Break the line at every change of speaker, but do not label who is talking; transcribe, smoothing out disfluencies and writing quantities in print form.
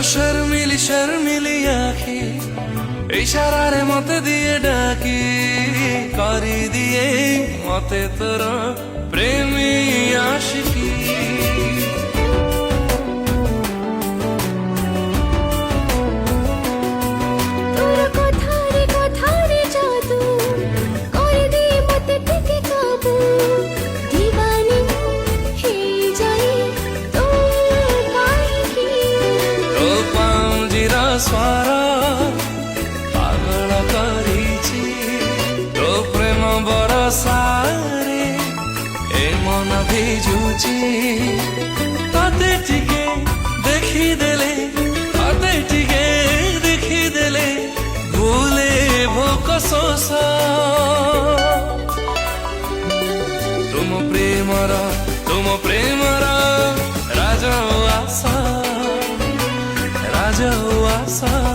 শর্মিলি শর্মিলি আখি ইশারারে মতে দিয়ে ডাকি করি দিয়ে মতে তোর প্রেমী আশিকি ସ୍ୱର ପାଗଳ କରିଛି ତୋ ପ୍ରେମ ବରସାରେ ଏ ମନ ଭିଜୁଛି ତତେ ଟିକେ ଦେଖିଦେଲେ ଭୁଲେ ଭୋକ ଶୋଷ ତୁମ ପ୍ରେମର ରାଜ ଆଶା